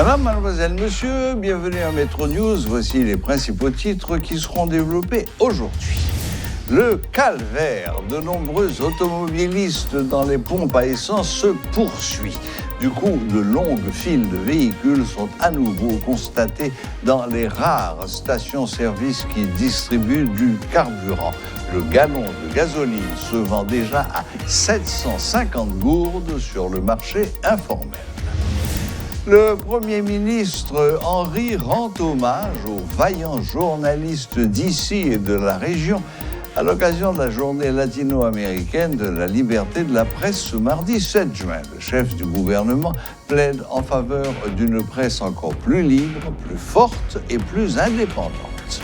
Madame, mademoiselle, monsieur, bienvenue à Metro News. Voici les principaux titres qui seront développés aujourd'hui. Le calvaire de nombreux automobilistes dans les pompes à essence se poursuit. Du coup, de longues files de véhicules sont à nouveau constatées dans les rares stations-service qui distribuent du carburant. Le gallon de gasoline se vend déjà à 750 gourdes sur le marché informel. Le Premier ministre Henry rend hommage aux vaillants journalistes d'ici et de la région à l'occasion de la journée latino-américaine de la liberté de la presse ce mardi 7 juin. Le chef du gouvernement plaide en faveur d'une presse encore plus libre, plus forte et plus indépendante.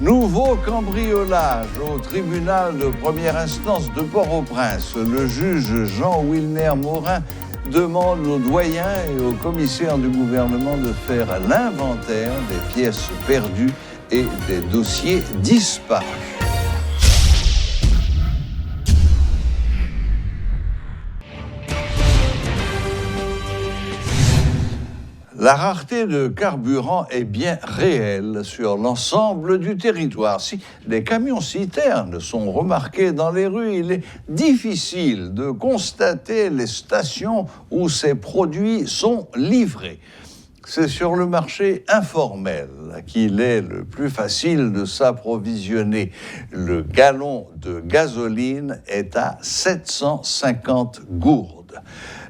Nouveau cambriolage au tribunal de première instance de Port-au-Prince. Le juge Jean-Wilner Morin demande aux doyens et aux commissaires du gouvernement de faire l'inventaire des pièces perdues et des dossiers disparus. La rareté de carburant est bien réelle sur l'ensemble du territoire. Si les camions-citernes sont remarqués dans les rues, il est difficile de constater les stations où ces produits sont livrés. C'est sur le marché informel qu'il est le plus facile de s'approvisionner. Le gallon de gasoline est à 750 gourdes.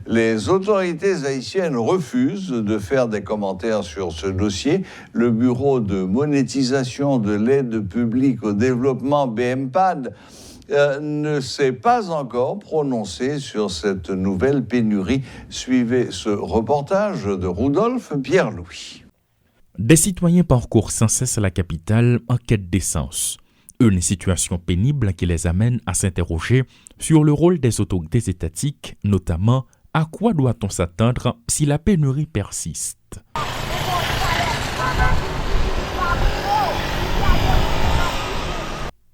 Les autorités haïtiennes refusent de faire des commentaires sur ce dossier. Le Bureau de monétisation de l'aide publique au développement, BMPAD, ne s'est pas encore prononcé sur cette nouvelle pénurie. Suivez ce reportage de Rudolph Pierre-Louis. Des citoyens parcourent sans cesse la capitale en quête d'essence. Une situation pénible qui les amène à s'interroger sur le rôle des autorités étatiques, notamment à quoi doit-on s'attendre si la pénurie persiste.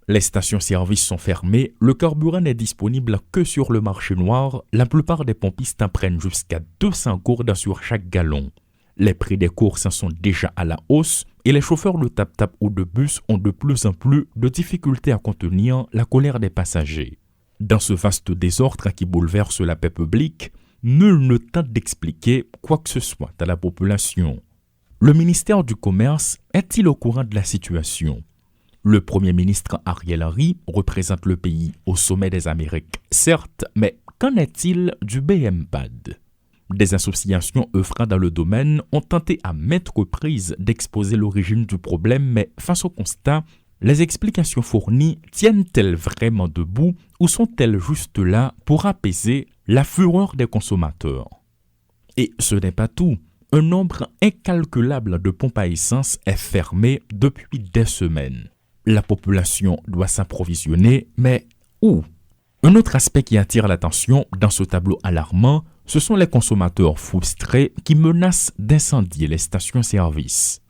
Les stations-service sont fermées, le carburant n'est disponible que sur le marché noir, la plupart des pompistes en prennent jusqu'à 200 gourdes sur chaque gallon. Les prix des courses sont déjà à la hausse et les chauffeurs de tap-tap ou de bus ont de plus en plus de difficultés à contenir la colère des passagers. Dans ce vaste désordre qui bouleverse la paix publique, nul ne tente d'expliquer quoi que ce soit à la population. Le ministère du Commerce est-il au courant de la situation ? Le Premier ministre Ariel Henry représente le pays au sommet des Amériques, certes, mais qu'en est-il du BMPAD ? Des associations œuvrant dans le domaine ont tenté à maintes reprises d'exposer l'origine du problème, mais face au constat, les explications fournies tiennent-elles vraiment debout ou sont-elles juste là pour apaiser la fureur des consommateurs? Et ce n'est pas tout. Un nombre incalculable de pompes à essence est fermé depuis des semaines. La population doit s'approvisionner, mais où? Un autre aspect qui attire l'attention dans ce tableau alarmant, ce sont les consommateurs frustrés qui menacent d'incendier les stations-service.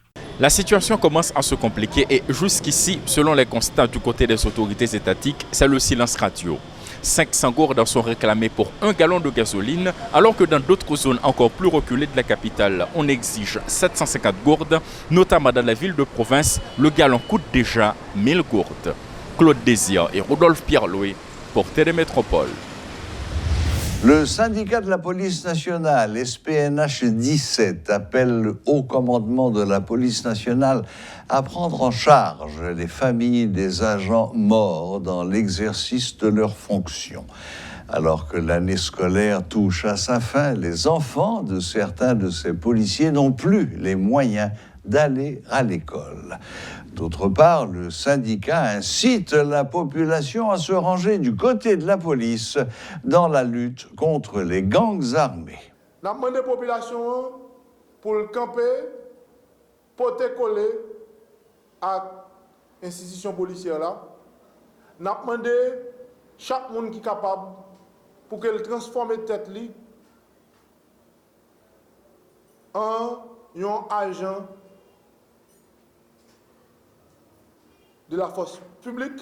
La situation commence à se compliquer et jusqu'ici, selon les constats du côté des autorités étatiques, c'est le silence radio. 500 gourdes sont réclamées pour un gallon de gasoline, alors que dans d'autres zones encore plus reculées de la capitale, on exige 750 gourdes, notamment dans la ville de province, le gallon coûte déjà 1000 gourdes. Claude Désir et Rodolphe Pierre-Louis pour Télémétropole. Le syndicat de la police nationale, SPNH 17, appelle le haut commandement de la police nationale à prendre en charge les familles des agents morts dans l'exercice de leurs fonctions. Alors que l'année scolaire touche à sa fin, les enfants de certains de ces policiers n'ont plus les moyens d'aller à l'école. D'autre part, le syndicat incite la population à se ranger du côté de la police dans la lutte contre les gangs armés. Nous demandons à la population pour le camper, pour te coller à l'institution policière là. Nous demandons à chaque monde qui est capable pour qu'elle transforme tête en un agent de la force publique,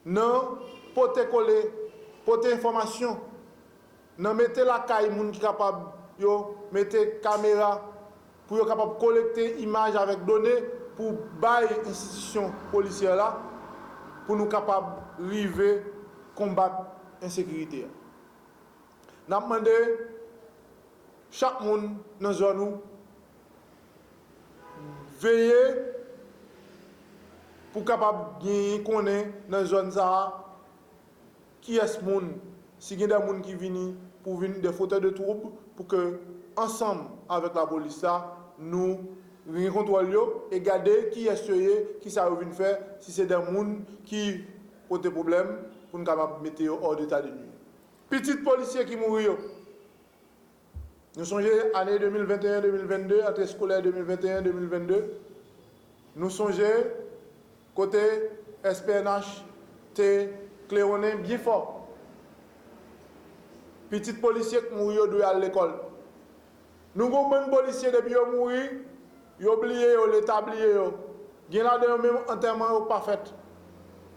non, pour te coller, pour te information, non, mettez la caille, moun qui capable yo mettez caméra pour être capable de collecter images avec données pour bailler institution policière là pour nous capables d'arriver combattre l'insécurité. Nous avons demandé chaque monde dans la zone veiller pour capable de connaître dans la zone qui est ce monde, si il y a des gens qui viennent pour venir des fauteurs de troubles, pour que ensemble avec la police, nous contrôlions et garder qui est ce qui ça vient faire, si c'est des gens qui ont des problèmes, pour nous capables de mettre hors d'état de nuit. Petits policiers qui mourent. Nous songeons année 2021-2022, année scolaire 2021-2022. Nous songeons côté SPNH, Cléonin bien fort. Petits policiers qui mourent doivent aller à l'école. Nous avons des policiers depuis qu'ils mourent, ils ont oublié, l'État oublié. Il y a des même enterrement pas fait.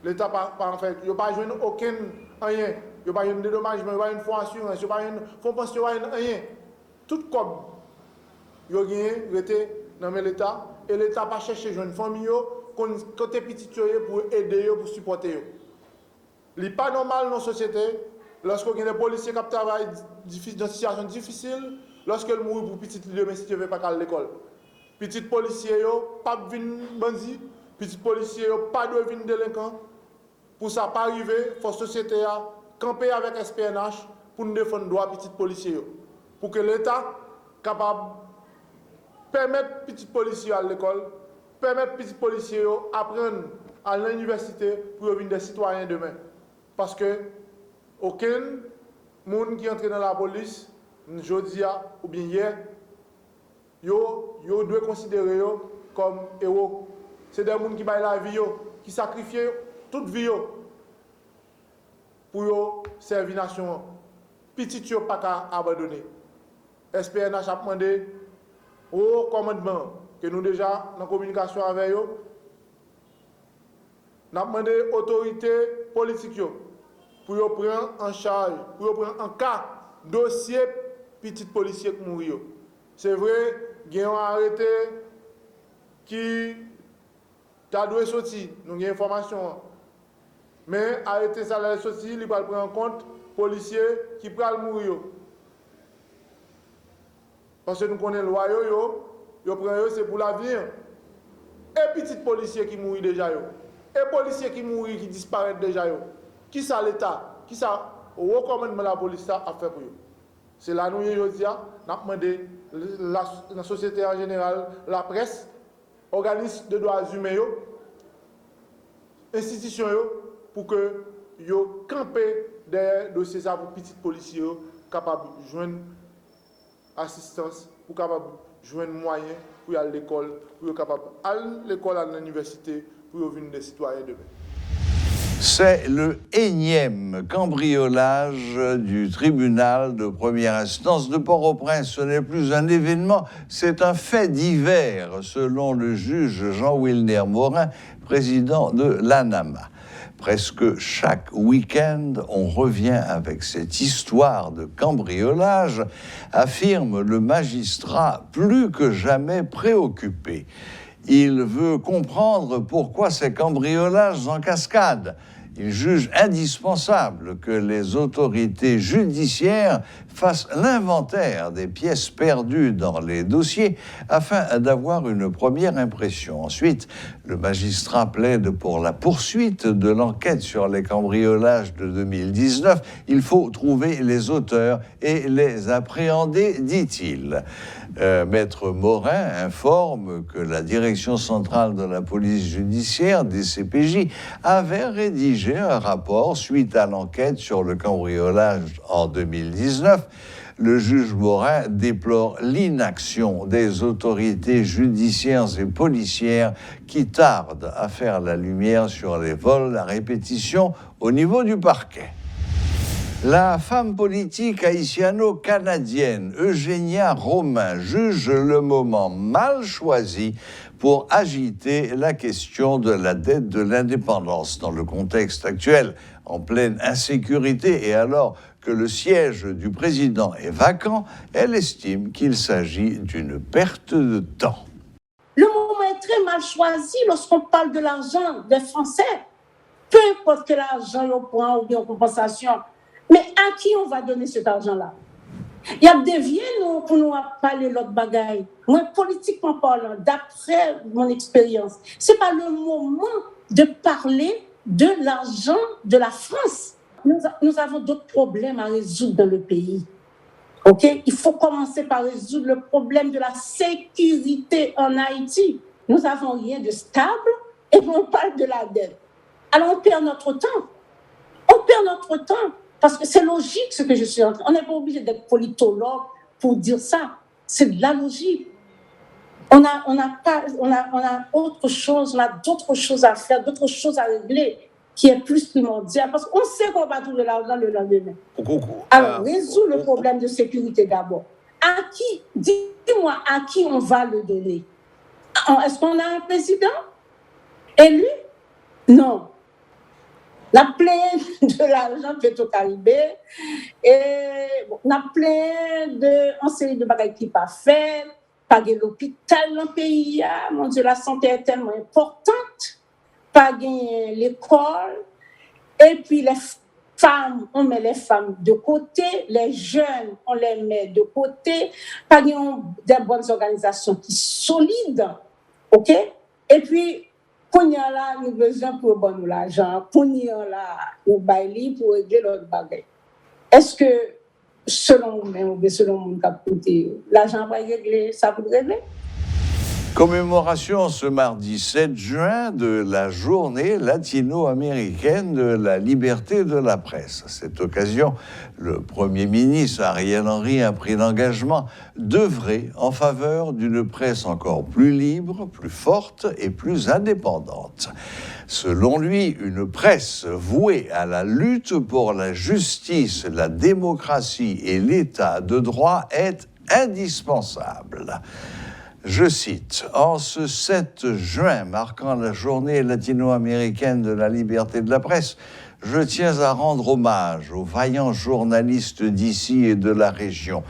L'État pas fait. Il n'y a pas joué aucun rien. Il n'y a pas eu de dédommagement, il n'y a pas eu une fonds assurance, il n'y a pas eu une fonds pension, rien. Tout comme il y a été dans l'État et l'État n'a pas cherché une famille côté petit pour aider, pour supporter. Ce n'est pas normal dans la société, lorsqu'il y a des policiers qui travaillent dans une situation difficile, lorsqu'ils mourent pour petit mais si tu ne veux pas aller à l'école. Petit policiers, pas de bandit, petit policiers, pas de venir délinquant. Pour ça, pas arriver, il faut la société camper avec SPNH pour nous défendre les droits des petits policiers. Pour que l'État capable de permettre aux petits policiers à l'école, permettre aux petits policiers d'apprendre à l'université pour devenir des citoyens demain. Parce que aucun monde qui entre dans la police, aujourd'hui ou bien hier, yo doit considérer comme héros. C'est des gens qui baillent la vie, qui sacrifient toute vie pour servir la nation. Petit yo pas qu'à abandonner. SPNH a demandé au commandement que nous déjà en communication avec eux. Nous avons demandé aux autorités politiques pour prendre en charge, pour prendre en cas dossier petit policier qui mourir. C'est vrai, il y a un arrêté qui a dû sortir, nous avons information. Mais arrêté ça là sorti, il va prendre en compte policiers qui prennent mourir. Parce que nous connaissons le loi, c'est pour l'avenir. Et petits policiers qui mourent déjà. Et policiers qui mourent, qui disparaissent déjà. Qui ça l'État? Qui ça au commandement de la police a fait pour eux? C'est là nous aujourd'hui, nous avons demandé la société en général, la presse, organismes de droits humains, institutions, pour que yo camper des dossiers pour petits policiers capables de joindre assistance, pour capables de joindre moyens pour aller à l'école, pour capables aller à l'école, à l'université, pour devenir des citoyens demain. C'est le énième cambriolage du tribunal de première instance de Port-au-Prince. Ce n'est plus un événement, c'est un fait divers, selon le juge Jean-Wilner Morin, président de l'ANAMA. Presque chaque week-end, on revient avec cette histoire de cambriolage, affirme le magistrat plus que jamais préoccupé. Il veut comprendre pourquoi ces cambriolages en cascade. Il juge indispensable que les autorités judiciaires fassent l'inventaire des pièces perdues dans les dossiers afin d'avoir une première impression. Ensuite, le magistrat plaide pour la poursuite de l'enquête sur les cambriolages de 2019. Il faut trouver les auteurs et les appréhender, dit-il. Maître Morin informe que la Direction centrale de la police judiciaire, DCPJ, avait rédigé un rapport suite à l'enquête sur le cambriolage en 2019. Le juge Morin déplore l'inaction des autorités judiciaires et policières qui tardent à faire la lumière sur les vols à répétition au niveau du parquet. La femme politique haïtiano-canadienne Eugénia Romain juge le moment mal choisi pour agiter la question de la dette de l'indépendance. Dans le contexte actuel, en pleine insécurité, et alors que le siège du président est vacant, elle estime qu'il s'agit d'une perte de temps. Le moment est très mal choisi lorsqu'on parle de l'argent des Français. Peu importe quel argent on prend ou bien en compensation, mais à qui on va donner cet argent-là? Il y a des vieux nous pour nous parler de l'autre bagaille. Moi, politiquement parlant, d'après mon expérience, ce n'est pas le moment de parler de l'argent de la France. Nous avons d'autres problèmes à résoudre dans le pays. Okay? Il faut commencer par résoudre le problème de la sécurité en Haïti. Nous n'avons rien de stable et on parle de la dette. Alors on perd notre temps. On perd notre temps parce que c'est logique ce que je suis en train. On n'est pas obligé d'être politologue pour dire ça. C'est de la logique. On a autre chose, on a d'autres choses à faire, d'autres choses à régler qui est plus primordial parce qu'on sait qu'on va trouver l'argent le lendemain. Alors, résoudre le problème de sécurité d'abord. À qui, dis-moi, à qui on va le donner? Est-ce qu'on a un président élu? Non. On a plein de l'argent Petro-Caribé et on a plein de série de bagages qui pas fait, pas de l'hôpital dans le pays. Mon Dieu, la santé est tellement importante. Pas gagner l'école, et puis les femmes, on met les femmes de côté, les jeunes, on les met de côté, pas gagner des bonnes organisations qui sont solides, ok? Et puis, pour y aller là, nous avons besoin pour bon l'argent, pour y aller là, nous bailler pour régler l'autre bagage. Est-ce que, selon vous-même, ou selon mon capoté, l'argent va régler, ça peut régler? Commémoration ce mardi 7 juin de la journée latino-américaine de la liberté de la presse. À cette occasion, le Premier ministre Ariel Henry a pris l'engagement d'œuvrer en faveur d'une presse encore plus libre, plus forte et plus indépendante. Selon lui, une presse vouée à la lutte pour la justice, la démocratie et l'état de droit est indispensable. Je cite, « En ce 7 juin, marquant la journée latino-américaine de la liberté de la presse, je tiens à rendre hommage aux vaillants journalistes d'ici et de la région.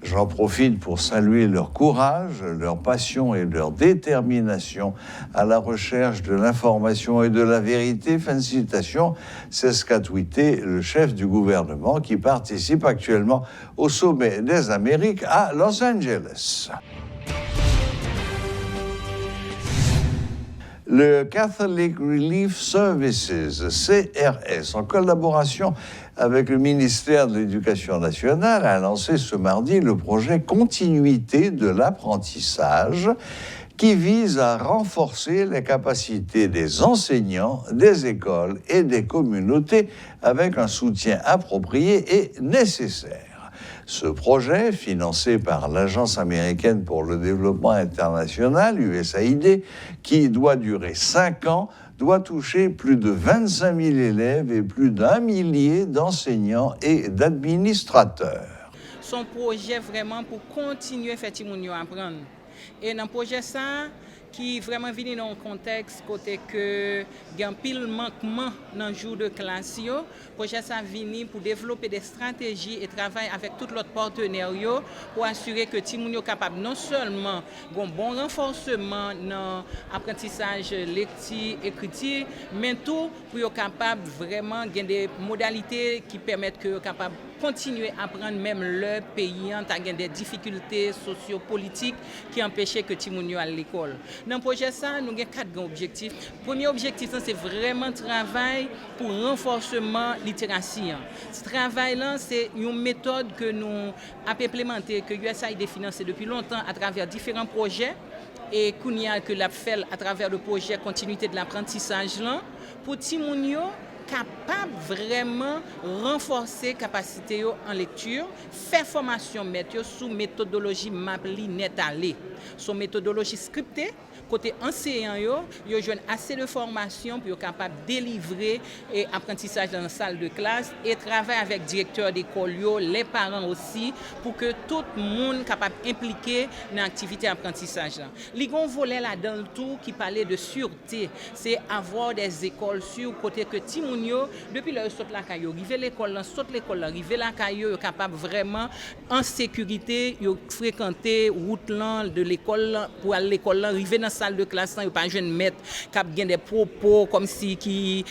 J'en profite pour saluer leur courage, leur passion et leur détermination à la recherche de l'information et de la vérité. » Fin de citation, c'est ce qu'a tweeté le chef du gouvernement qui participe actuellement au sommet des Amériques à Los Angeles. Le Catholic Relief Services, CRS, en collaboration avec le ministère de l'Éducation nationale, a lancé ce mardi le projet Continuité de l'apprentissage qui vise à renforcer les capacités des enseignants, des écoles et des communautés avec un soutien approprié et nécessaire. Ce projet, financé par l'Agence américaine pour le développement international, USAID, qui doit durer 5 ans, doit toucher plus de 25 000 élèves et plus d'1 millier d'enseignants et d'administrateurs. Son projet vraiment pour continuer à faire apprendre. Et dans le projet ça, qui vraiment vient dans un contexte côté que il y a un pile manquement dans le jour de classe. Le projet ça vient pour développer des stratégies et travailler avec tous les partenaires pour assurer que Timoun est capable non seulement un bon renforcement dans l'apprentissage lecture, écriture, mais tout pour être capable vraiment gagner des modalités qui permettent que capable continuer à apprendre même le pays a des difficultés sociopolitiques qui empêchaient que Timoun à l'école. Dans le projet ça, nous avons 4 grands objectifs. Le premier objectif, c'est vraiment travail pour renforcement littératie. Ce travail-là, c'est une méthode que nous avons implémentée, que USAID financé depuis longtemps à travers différents projets et que l'a fait à travers le projet Continuité de l'apprentissage là, pour Timounio capable vraiment renforcer capacité en lecture, faire formation méthode sous méthodologie MAPLI net aller. Son méthodologie scriptée côté enseignant yo joignent assez de formation pour être capable de délivrer et apprentissage dans la salle de classe et travailler avec directeur d'école les parents aussi pour que tout le monde capable impliqué dans l'activité apprentissage là. Li gon volet là dans le tout qui parlait de sûreté, c'est avoir des écoles sûres côté que ti moun yo depuis leur saute la caillou, river l'école là, saute l'école là, river la caillou capable vraiment en sécurité, yo fréquenter route là de l'école pour aller l'école là, river dans salle de classe là, yo pas jeune maître cap gen des propos comme si qui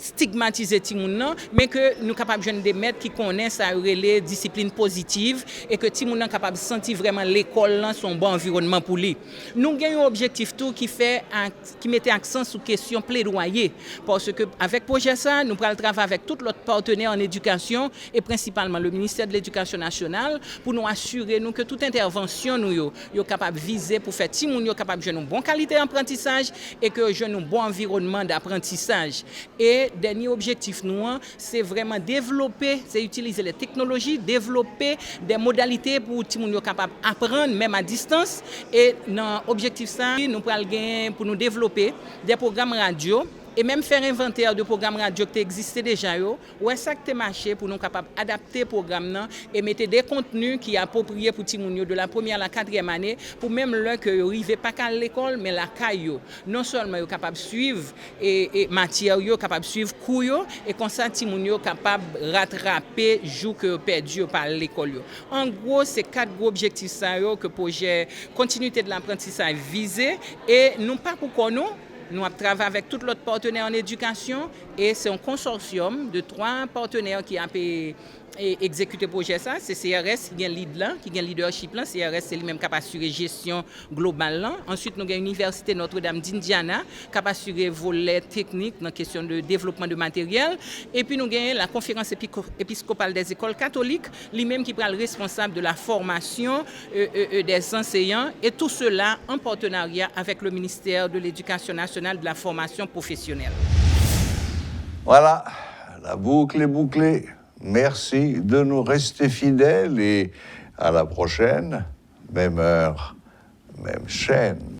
stigmatiser ti moun nan, mais que nous capable jeune des maîtres qui connaissent ça relé discipline positive et que ti moun nan capable sentir vraiment l'école là son bon environnement pour lui. Nous gagnons un objectif tout qui mettait accent sur question plaidoyer parce que avec projet ça nous pral travailler avec tout l'autre partenaire en éducation et principalement le ministère de l'Éducation nationale pour nous assurer nous que toute intervention nous yo capable viser pour faire ti moun yo capable jeune une bonne qualité d'apprentissage et que jeune un bon environnement d'apprentissage. Et dernier objectif nous, c'est vraiment développer, c'est utiliser les technologies, développer des modalités pour tout le monde capable d'apprendre même à distance. Et dans l'objectif ça, nous prenons gagner pour nous développer des programmes radio et même faire inventaire de programmes radio qui existaient déjà où est-ce que marché pour nous capable adapter programme nan et mettre des contenus qui appropriés pour ti moun yo de la première à la 4e année pour même là que yo rive pas qu'à l'école mais la caillou non seulement yo capable suivre et matière yo capable suivre cours yo et comme ça ti moun yo capable rattraper jour que perdu par l'école yo. En gros c'est 4 gros objectifs ça yo que projet continuité de l'apprentissage visé et non pas pour qu'on nous travaillons avec tous les partenaires en éducation et c'est un consortium de 3 partenaires qui a exécuté le projet ça, c'est CRS qui a lead là, qui a leadership là, CRS c'est lui-même qui a assuré gestion globale là. Ensuite nous avons l'université Notre-Dame d'Indiana qui a assuré volet technique dans la question de développement de matériel et puis nous avons la conférence épiscopale des écoles catholiques, lui-même qui prend le responsable de la formation des enseignants et tout cela en partenariat avec le ministère de l'Éducation nationale de la formation professionnelle. Voilà, la boucle est bouclée. Merci de nous rester fidèles et à la prochaine, même heure, même chaîne.